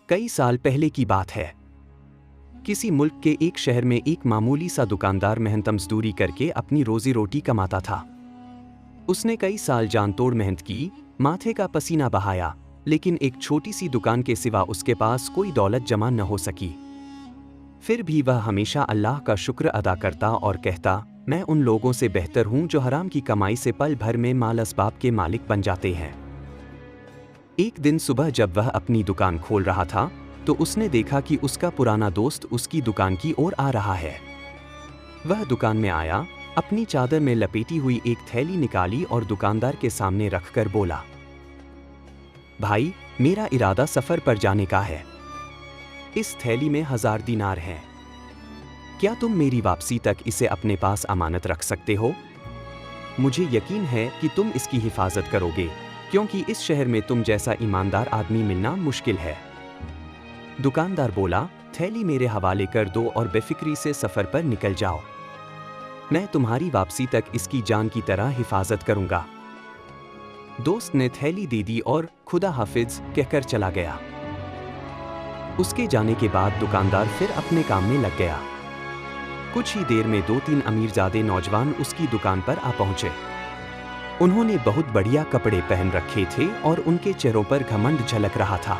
कई साल पहले की बात है। किसी मुल्क के एक शहर में एक मामूली सा दुकानदार मेहनत मजदूरी करके अपनी रोजी रोटी कमाता था। उसने कई साल जान तोड़ मेहनत की, माथे का पसीना बहाया, लेकिन एक छोटी सी दुकान के सिवा उसके पास कोई दौलत जमा न हो सकी। फिर भी वह हमेशा अल्लाह का शुक्र अदा करता और कहता, मैं उन लोगों से बेहतर हूं जो हराम की कमाई से पल भर में माल असबाब के मालिक बन जाते हैं। एक दिन सुबह जब वह अपनी दुकान खोल रहा था तो उसने देखा कि उसका पुराना दोस्त उसकी दुकान की ओर आ रहा है। वह दुकान में आया, अपनी चादर में लपेटी हुई एक थैली निकाली और दुकानदार के सामने रखकर बोला, भाई, मेरा इरादा सफर पर जाने का है। इस थैली में 1000 दीनार हैं। क्या तुम मेरी वापसी तक इसे अपने पास अमानत रख सकते हो? मुझे यकीन है कि तुम इसकी हिफाजत करोगे, क्योंकि इस शहर में तुम जैसा ईमानदार आदमी मिलना मुश्किल है। दुकानदार बोला, थैली मेरे हवाले कर दो और बेफिक्री से सफर पर निकल जाओ। मैं तुम्हारी वापसी तक इसकी जान की तरह हिफाजत करूंगा। दोस्त ने थैली दे दी और खुदा हाफिज कहकर चला गया। उसके जाने के बाद दुकानदार फिर अपने काम में लग गया। कुछ ही देर में 2-3 अमीरजादे नौजवान उसकी दुकान पर आ पहुंचे। उन्होंने बहुत बढ़िया कपड़े पहन रखे थे और उनके चेहरों पर घमंड झलक रहा था।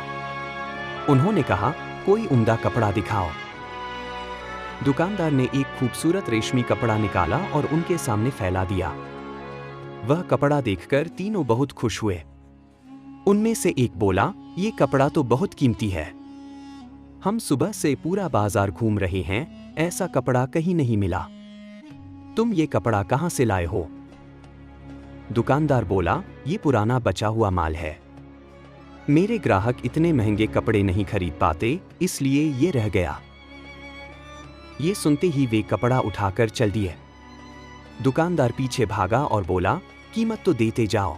उन्होंने कहा, कोई उम्दा कपड़ा दिखाओ। दुकानदार ने एक खूबसूरत रेशमी कपड़ा निकाला और उनके सामने फैला दिया। वह कपड़ा देखकर तीनों बहुत खुश हुए। उनमें से एक बोला, ये कपड़ा तो बहुत कीमती है। हम सुबह से पूरा बाजार घूम रहे हैं, ऐसा कपड़ा कहीं नहीं मिला। तुम ये कपड़ा कहां से लाए हो? दुकानदार बोला, ये पुराना बचा हुआ माल है। मेरे ग्राहक इतने महंगे कपड़े नहीं खरीद पाते, इसलिए ये रह गया। ये सुनते ही वे कपड़ा उठाकर चल दिए। दुकानदार पीछे भागा और बोला, कीमत तो देते जाओ।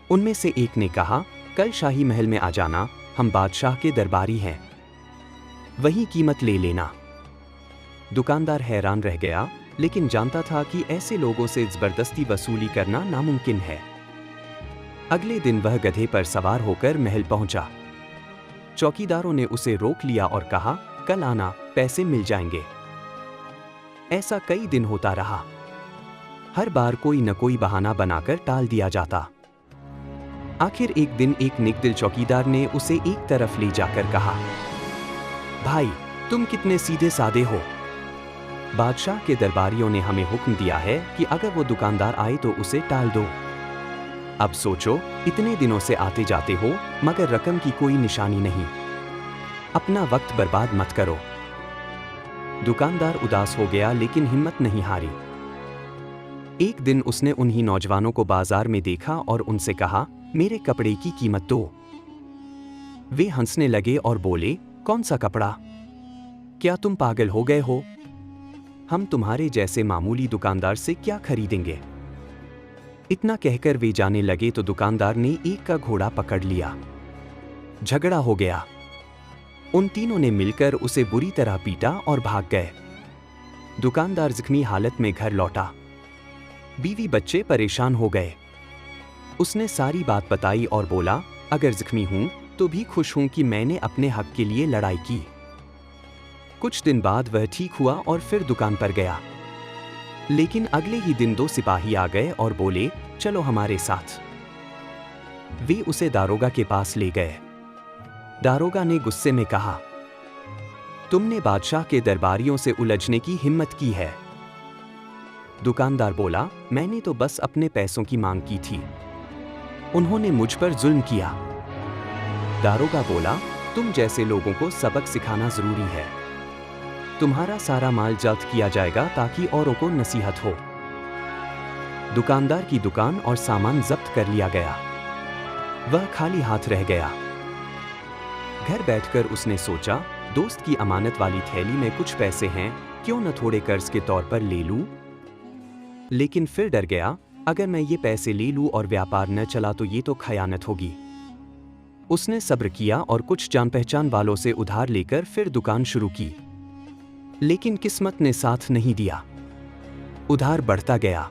उनमें से एक ने कहा, कल शाही महल में आ जाना, हम बादशाह के दरबारी हैं, वही कीमत ले लेना। दुकानदार हैरान रह गया, लेकिन जानता था कि ऐसे लोगों से जबरदस्ती वसूली करना नामुमकिन है। अगले दिन वह गधे पर सवार होकर महल पहुंचा। चौकीदारों ने उसे रोक लिया और कहा, कल आना, पैसे मिल जाएंगे। ऐसा कई दिन होता रहा। हर बार कोई न कोई बहाना बनाकर टाल दिया जाता। आखिर एक दिन एक नेकदिल चौकीदार ने उसे एक तरफ ले जाकर कहा, भाई, तुम कितने सीधे साधे हो। बादशाह के दरबारियों ने हमें हुक्म दिया है कि अगर वो दुकानदार आए तो उसे टाल दो। अब सोचो, इतने दिनों से आते जाते हो मगर रकम की कोई निशानी नहीं। अपना वक्त बर्बाद मत करो। दुकानदार उदास हो गया, लेकिन हिम्मत नहीं हारी। एक दिन उसने उन्हीं नौजवानों को बाजार में देखा और उनसे कहा, मेरे कपड़े की कीमत दो। वे हंसने लगे और बोले, कौन सा कपड़ा? क्या तुम पागल हो गए हो? हम तुम्हारे जैसे मामूली दुकानदार से क्या खरीदेंगे? इतना कहकर वे जाने लगे तो दुकानदार ने एक का घोड़ा पकड़ लिया। झगड़ा हो गया। उन तीनों ने मिलकर उसे बुरी तरह पीटा और भाग गए। दुकानदार जख्मी हालत में घर लौटा। बीवी बच्चे परेशान हो गए। उसने सारी बात बताई और बोला, अगर जख्मी हूं तो भी खुश हूं कि मैंने अपने हक के लिए लड़ाई की। कुछ दिन बाद वह ठीक हुआ और फिर दुकान पर गया। लेकिन अगले ही दिन 2 सिपाही आ गए और बोले, चलो हमारे साथ। वे उसे दारोगा के पास ले गए। दारोगा ने गुस्से में कहा, तुमने बादशाह के दरबारियों से उलझने की हिम्मत की है। दुकानदार बोला, मैंने तो बस अपने पैसों की मांग की थी, उन्होंने मुझ पर जुल्म किया। दारोगा बोला, तुम जैसे लोगों को सबक सिखाना जरूरी है। तुम्हारा सारा माल जब्त किया जाएगा ताकि औरों को नसीहत हो। दुकानदार की दुकान और सामान जब्त कर लिया गया। वह खाली हाथ रह गया। घर बैठकर उसने सोचा, दोस्त की अमानत वाली थैली में कुछ पैसे हैं, क्यों न थोड़े कर्ज के तौर पर ले लूं? लेकिन फिर डर गया, अगर मैं ये पैसे ले लूं और व्यापार न चला तो ये तो खयानत होगी। उसने सब्र किया और कुछ जान पहचान वालों से उधार लेकर फिर दुकान शुरू की। लेकिन किस्मत ने साथ नहीं दिया। उधार बढ़ता गया।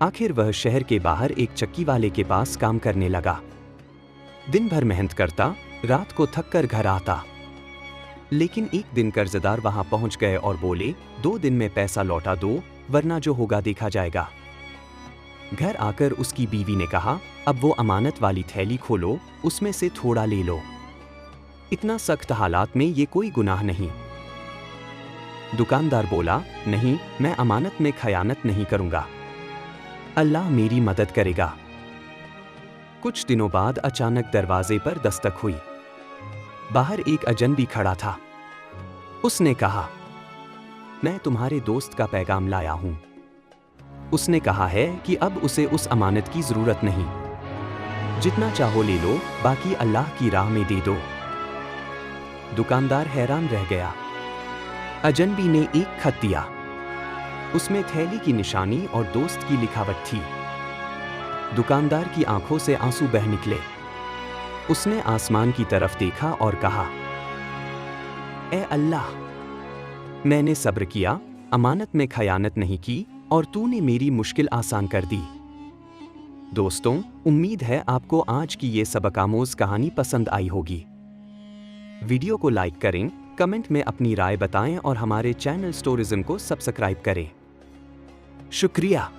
आखिर वह शहर के बाहर एक चक्की वाले के पास काम करने लगा। दिन भर मेहनत करता, रात को थक कर घर आता। लेकिन एक दिन कर्जदार वहां पहुंच गए और बोले, 2 दिन में पैसा लौटा दो, वरना जो होगा देखा जाएगा। घर आकर उसकी बीवी ने कहा, अब वो अमानत वाली थैली खोलो, उसमें से थोड़ा ले लो। इतना सख्त हालात में ये कोई गुनाह नहीं। दुकानदार बोला, नहीं, मैं अमानत में खयानत नहीं करूंगा, अल्लाह मेरी मदद करेगा। कुछ दिनों बाद अचानक दरवाजे पर दस्तक हुई। बाहर एक अजनबी खड़ा था। उसने कहा, मैं तुम्हारे दोस्त का पैगाम लाया हूं। उसने कहा है कि अब उसे उस अमानत की जरूरत नहीं, जितना चाहो ले लो, बाकी अल्लाह की राह में दे दो। दुकानदार हैरान रह गया। अजनबी ने एक खत दिया। उसमें थैली की निशानी और दोस्त की लिखावट थी। दुकानदार की आंखों से आंसू बह निकले। उसने आसमान की तरफ देखा और कहा, ए अल्लाह, मैंने सब्र किया, अमानत में खयानत नहीं की और तूने मेरी मुश्किल आसान कर दी। दोस्तों, उम्मीद है आपको आज की ये सबक-आमोज़ कहानी पसंद आई होगी। वीडियो को लाइक करें, कमेंट में अपनी राय बताएं और हमारे चैनल स्टोरिज्म को सब्सक्राइब करें। शुक्रिया।